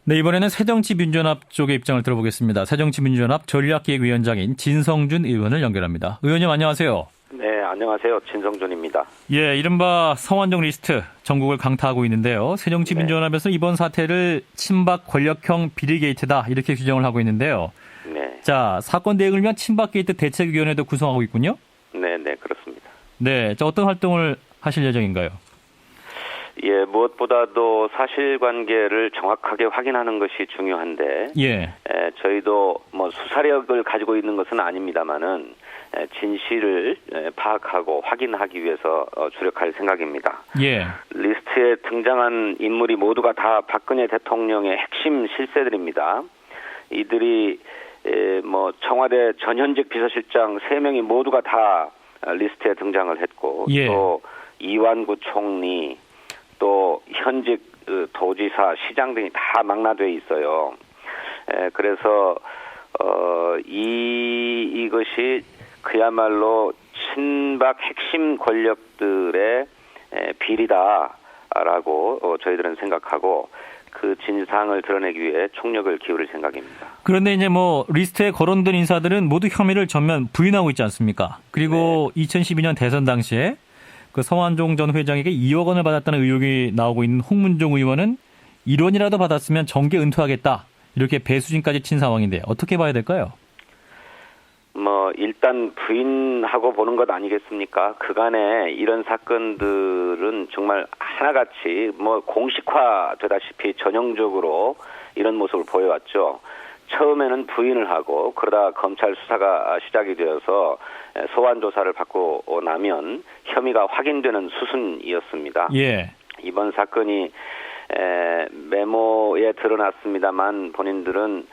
네, 이번에는 새정치민주연합 쪽의 입장을 들어보겠습니다. 새정치민주연합 전략기획위원장인 진성준 의원을 연결합니다. 의원님 안녕하세요. 네, 안녕하세요. 진성준입니다. 예, 이른바 성완종 리스트 전국을 강타하고 있는데요. 새정치민주연합에서 이번 사태를 친박 권력형 비리 게이트다 이렇게 규정을 하고 있는데요. 네. 자, 사건 대응을 위한 친박 게이트 대책위원회도 구성하고 있군요. 네, 그렇습니다. 네, 자, 어떤 활동을 하실 예정인가요? 예, 무엇보다도 사실관계를 정확하게 확인하는 것이 중요한데, 저희도 수사력을 가지고 있는 것은 아닙니다만은 진실을 파악하고 확인하기 위해서 주력할 생각입니다. 예. 리스트에 등장한 인물이 모두가 다 박근혜 대통령의 핵심 실세들입니다. 이들이 청와대 전현직 비서실장 3명이 모두가 다 리스트에 등장을 했고, 또 이완구 총리, 또 현직 도지사, 시장 등이 다 망라되어 있어요. 그래서 이것이 그야말로 친박 핵심 권력들의 비리다라고 저희들은 생각하고 그 진상을 드러내기 위해 총력을 기울일 생각입니다. 그런데 이제 리스트에 거론된 인사들은 모두 혐의를 전면 부인하고 있지 않습니까? 그리고 2012년 대선 당시에 그 성완종 전 회장에게 2억 원을 받았다는 의혹이 나오고 있는 홍문종 의원은 1원이라도 받았으면 정계 은퇴하겠다. 이렇게 배수진까지 친 상황인데 어떻게 봐야 될까요? 일단 부인하고 보는 것 아니겠습니까? 그간에 이런 사건들은 정말 하나같이 공식화되다시피 전형적으로 이런 모습을 보여왔죠. 처음에는 부인을 하고 그러다 검찰 수사가 시작이 되어서 소환 조사를 받고 나면 혐의가 확인되는 수순이었습니다. 예. 이번 사건이 메모에 드러났습니다만 본인들은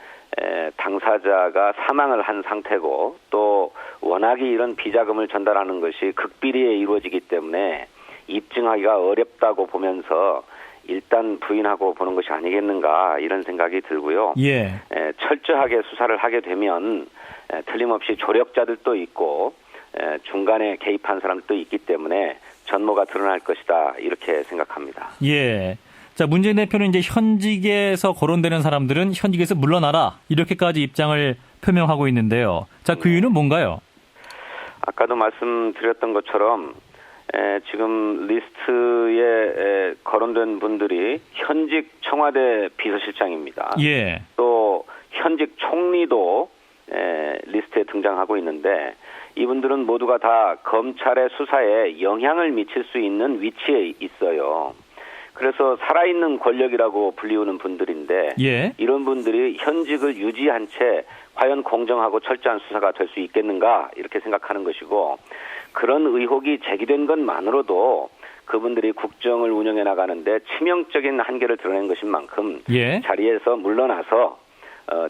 당사자가 사망을 한 상태고 또 워낙에 이런 비자금을 전달하는 것이 극비리에 이루어지기 때문에 입증하기가 어렵다고 보면서 일단 부인하고 보는 것이 아니겠는가 이런 생각이 들고요. 예. 철저하게 수사를 하게 되면 틀림없이 조력자들도 있고 중간에 개입한 사람들도 있기 때문에 전모가 드러날 것이다 이렇게 생각합니다. 예. 자, 문재인 대표는 이제 현직에서 거론되는 사람들은 현직에서 물러나라 이렇게까지 입장을 표명하고 있는데요. 자, 그 이유는 뭔가요? 아까도 말씀드렸던 것처럼 지금 리스트에 거론된 분들이 현직 청와대 비서실장입니다. 예. 또 현직 총리도 리스트에 등장하고 있는데 이분들은 모두가 다 검찰의 수사에 영향을 미칠 수 있는 위치에 있어요. 그래서 살아있는 권력이라고 불리우는 분들인데 이런 분들이 현직을 유지한 채 과연 공정하고 철저한 수사가 될 수 있겠는가 이렇게 생각하는 것이고 그런 의혹이 제기된 것만으로도 그분들이 국정을 운영해 나가는데 치명적인 한계를 드러낸 것인 만큼 자리에서 물러나서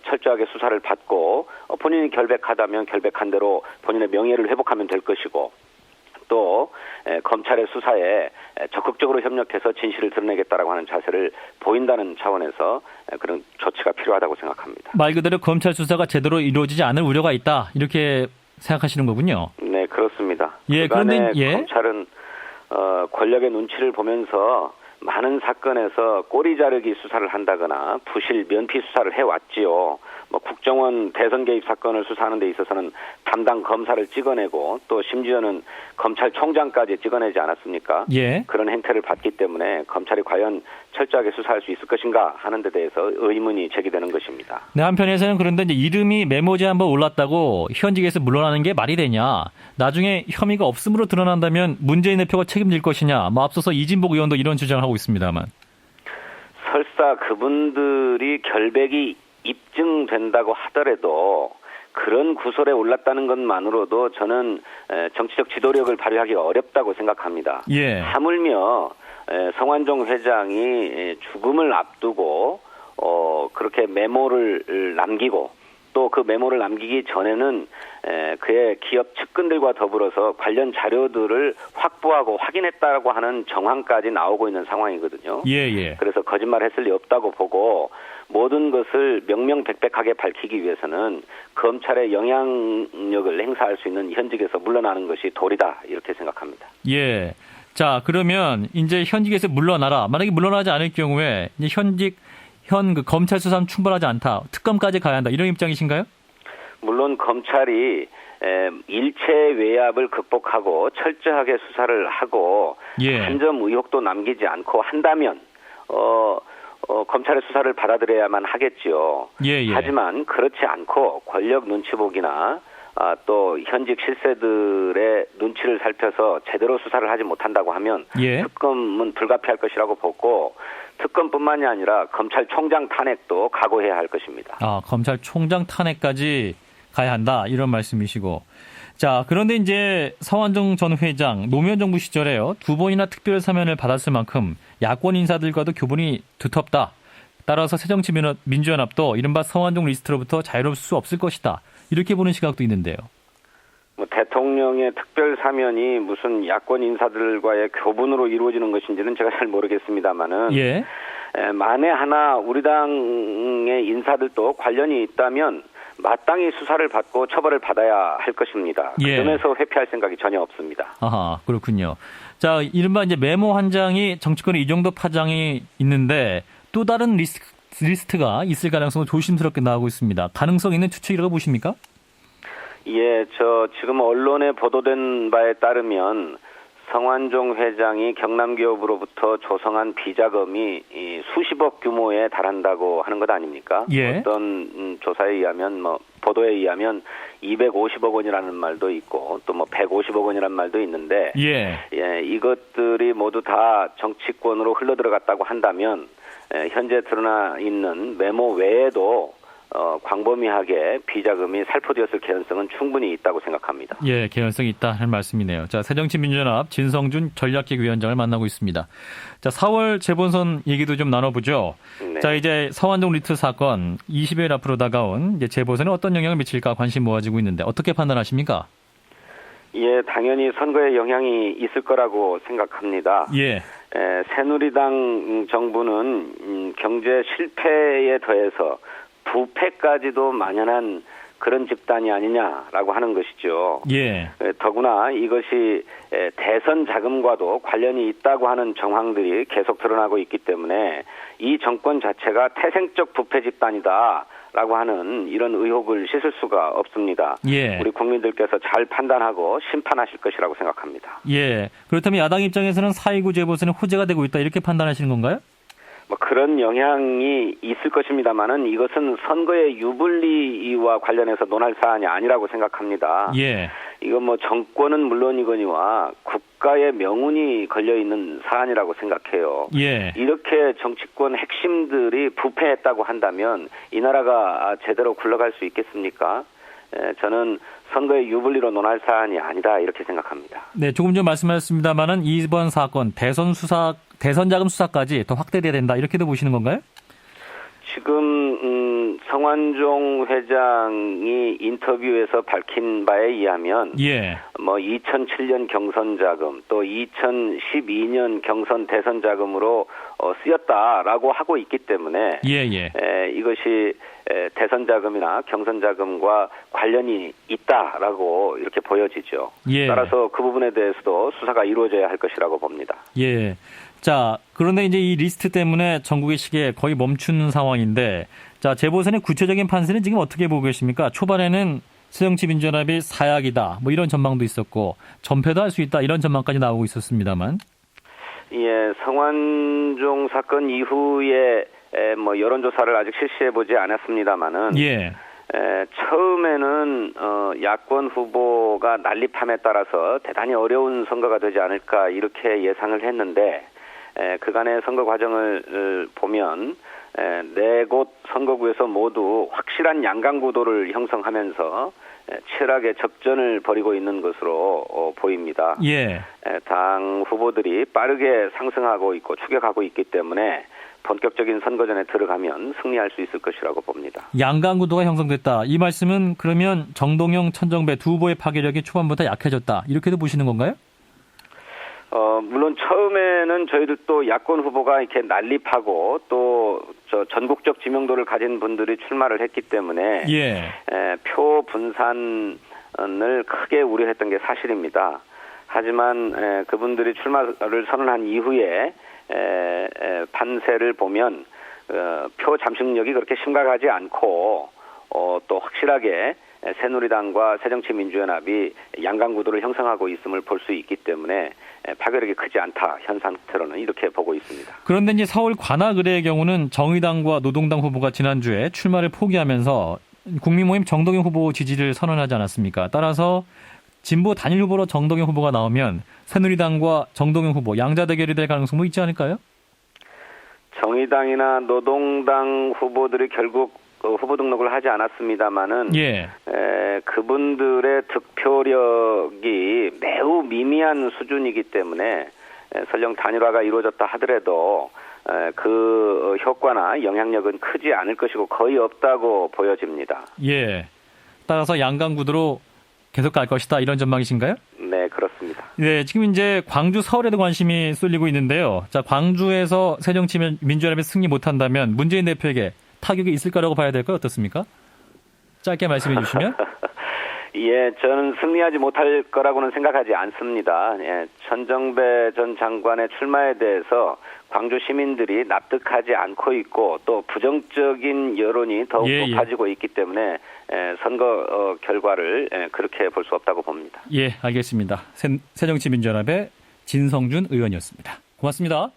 철저하게 수사를 받고 본인이 결백하다면 결백한 대로 본인의 명예를 회복하면 될 것이고 또 검찰의 수사에 적극적으로 협력해서 진실을 드러내겠다라고 하는 자세를 보인다는 차원에서 그런 조치가 필요하다고 생각합니다. 말 그대로 검찰 수사가 제대로 이루어지지 않을 우려가 있다 이렇게 생각하시는 거군요. 네, 그렇습니다. 예, 그런데 검찰은 권력의 눈치를 보면서 많은 사건에서 꼬리 자르기 수사를 한다거나 부실 면피 수사를 해왔지요. 국정원 대선 개입 사건을 수사하는 데 있어서는 담당 검사를 찍어내고 또 심지어는 검찰총장까지 찍어내지 않았습니까? 그런 행태를 봤기 때문에 검찰이 과연 철저하게 수사할 수 있을 것인가 하는 데 대해서 의문이 제기되는 것입니다. 네, 한편에서는 그런데 이제 이름이 메모지에 한번 올랐다고 현직에서 물러나는 게 말이 되냐? 나중에 혐의가 없음으로 드러난다면 문재인 대표가 책임질 것이냐? 앞서서 이진복 의원도 이런 주장을 하고 있습니다만. 설사 그분들이 결백이 입증된다고 하더라도 그런 구설에 올랐다는 것만으로도 저는 정치적 지도력을 발휘하기 어렵다고 생각합니다. 하물며 성완종 회장이 죽음을 앞두고 그렇게 메모를 남기고 또 그 메모를 남기기 전에는 그의 기업 측근들과 더불어서 관련 자료들을 확보하고 확인했다고 하는 정황까지 나오고 있는 상황이거든요. 그래서 거짓말했을 리 없다고 보고 모든 것을 명명백백하게 밝히기 위해서는 검찰의 영향력을 행사할 수 있는 현직에서 물러나는 것이 도리다 이렇게 생각합니다. 자, 그러면 이제 현직에서 물러나라. 만약에 물러나지 않을 경우에 이제 현 그 검찰 수사는 충분하지 않다. 특검까지 가야 한다. 이런 입장이신가요? 물론 검찰이 일체 외압을 극복하고 철저하게 수사를 하고 예. 한 점 의혹도 남기지 않고 한다면 검찰의 수사를 받아들여야만 하겠지요. 예, 예. 하지만 그렇지 않고 권력 눈치 보기나 또 현직 실세들의 눈치를 살펴서 제대로 수사를 하지 못한다고 하면 예. 특검은 불가피할 것이라고 보고 특검뿐만이 아니라 검찰총장 탄핵도 각오해야 할 것입니다. 검찰총장 탄핵까지 가야 한다. 이런 말씀이시고. 자, 그런데 이제 서완종 전 회장 노무현 정부 시절에요. 2번이나 특별 사면을 받았을 만큼 야권 인사들과도 교분이 두텁다. 따라서 새정치민주연합도 이른바 서완종 리스트로부터 자유로울 수 없을 것이다. 이렇게 보는 시각도 있는데요. 대통령의 특별 사면이 무슨 야권 인사들과의 교분으로 이루어지는 것인지는 제가 잘 모르겠습니다만은 예. 만에 하나 우리 당의 인사들도 관련이 있다면 마땅히 수사를 받고 처벌을 받아야 할 것입니다. 그 예. 점에서 회피할 생각이 전혀 없습니다. 아하, 그렇군요. 자, 이른바 이제 메모 한 장이 정치권에 이 정도 파장이 있는데 또 다른 리스트가 있을 가능성은 조심스럽게 나오고 있습니다. 가능성 있는 추측이라고 보십니까? 예, 지금 언론에 보도된 바에 따르면 성완종 회장이 경남기업으로부터 조성한 비자금이 수십억 규모에 달한다고 하는 것 아닙니까? 예. 어떤 조사에 의하면 보도에 의하면 250억 원이라는 말도 있고 또 150억 원이라는 말도 있는데 예. 이것들이 모두 다 정치권으로 흘러들어갔다고 한다면 현재 드러나 있는 메모 외에도 광범위하게 비자금이 살포되었을 개연성은 충분히 있다고 생각합니다. 예, 개연성이 있다는 말씀이네요. 자, 새정치민주연합 진성준 전략기획위원장을 만나고 있습니다. 자, 4월 재본선 얘기도 좀 나눠보죠. 네. 자, 이제 서완종 리트 사건 20여일 앞으로 다가온 이제 재보선에 어떤 영향을 미칠까 관심 모아지고 있는데 어떻게 판단하십니까? 예, 당연히 선거에 영향이 있을 거라고 생각합니다. 예. 새누리당 정부는 경제 실패에 더해서 부패까지도 만연한 그런 집단이 아니냐라고 하는 것이죠. 예. 더구나 이것이 대선 자금과도 관련이 있다고 하는 정황들이 계속 드러나고 있기 때문에 이 정권 자체가 태생적 부패 집단이다라고 하는 이런 의혹을 씻을 수가 없습니다. 예. 우리 국민들께서 잘 판단하고 심판하실 것이라고 생각합니다. 예. 그렇다면 야당 입장에서는 4.29 재보선에 호재가 되고 있다 이렇게 판단하시는 건가요? 그런 영향이 있을 것입니다만은 이것은 선거의 유불리와 관련해서 논할 사안이 아니라고 생각합니다. 예. 이건 정권은 물론이거니와 국가의 명운이 걸려 있는 사안이라고 생각해요. 예. 이렇게 정치권 핵심들이 부패했다고 한다면 이 나라가 제대로 굴러갈 수 있겠습니까? 저는 선거의 유불리로 논할 사안이 아니다 이렇게 생각합니다. 네, 조금 전 말씀하셨습니다만은 이번 사건 대선 자금 수사까지 더 확대돼야 된다 이렇게도 보시는 건가요? 지금 성완종 회장이 인터뷰에서 밝힌 바에 의하면 예. 2007년 경선 자금 또 2012년 경선 대선 자금으로 쓰였다라고 하고 있기 때문에 예. 이것이 대선 자금이나 경선 자금과 관련이 있다라고 이렇게 보여지죠. 예. 따라서 그 부분에 대해서도 수사가 이루어져야 할 것이라고 봅니다. 예. 자, 그런데 이제 이 리스트 때문에 전국의 시계 거의 멈춘 상황인데, 자, 재보선의 구체적인 판세는 지금 어떻게 보고 계십니까? 초반에는 새정치민주연합이 사약이다, 이런 전망도 있었고, 전패도 할 수 있다, 이런 전망까지 나오고 있었습니다만. 예, 성완종 사건 이후에 여론조사를 아직 실시해보지 않았습니다만은. 예. 처음에는 야권 후보가 난립함에 따라서 대단히 어려운 선거가 되지 않을까 이렇게 예상을 했는데 그간의 선거 과정을 보면 네 곳 선거구에서 모두 확실한 양강 구도를 형성하면서 치열하게 접전을 벌이고 있는 것으로 보입니다. 예. 당 후보들이 빠르게 상승하고 있고 추격하고 있기 때문에 본격적인 선거전에 들어가면 승리할 수 있을 것이라고 봅니다. 양강 구도가 형성됐다. 이 말씀은 그러면 정동영, 천정배 두 후보의 파괴력이 초반부터 약해졌다. 이렇게도 보시는 건가요? 물론 처음에는 저희들도 야권 후보가 이렇게 난립하고 또 전국적 지명도를 가진 분들이 출마를 했기 때문에 예. 표 분산을 크게 우려했던 게 사실입니다. 하지만 그분들이 출마를 선언한 이후에 판세를 보면 표 잠식력이 그렇게 심각하지 않고 또 확실하게 새누리당과 새정치민주연합이 양강 구도를 형성하고 있음을 볼 수 있기 때문에 파괴력이 크지 않다. 현 상태로는 이렇게 보고 있습니다. 그런데 이제 서울 관악 의뢰의 경우는 정의당과 노동당 후보가 지난주에 출마를 포기하면서 국민모임 정동영 후보 지지를 선언하지 않았습니까? 따라서 진보 단일 후보로 정동영 후보가 나오면 새누리당과 정동영 후보 양자 대결이 될 가능성도 있지 않을까요? 정의당이나 노동당 후보들이 결국 후보 등록을 하지 않았습니다마는 그분들의 득표력이 매우 미미한 수준이기 때문에 설령 단일화가 이루어졌다 하더라도 그 효과나 영향력은 크지 않을 것이고 거의 없다고 보여집니다. 예. 따라서 양강 구도로 계속 갈 것이다 이런 전망이신가요? 네, 그렇습니다. 네, 지금 이제 광주, 서울에도 관심이 쏠리고 있는데요. 자, 광주에서 새정치민주연합이 승리 못한다면 문재인 대표에게 타격이 있을 거라고 봐야 될까요? 어떻습니까? 짧게 말씀해 주시면. 예, 저는 승리하지 못할 거라고는 생각하지 않습니다. 예, 천정배 전 장관의 출마에 대해서 광주 시민들이 납득하지 않고 있고 또 부정적인 여론이 더욱 높아지고 있기 때문에 선거 결과를 그렇게 볼 수 없다고 봅니다. 예, 알겠습니다. 새정치민주연합의 진성준 의원이었습니다. 고맙습니다.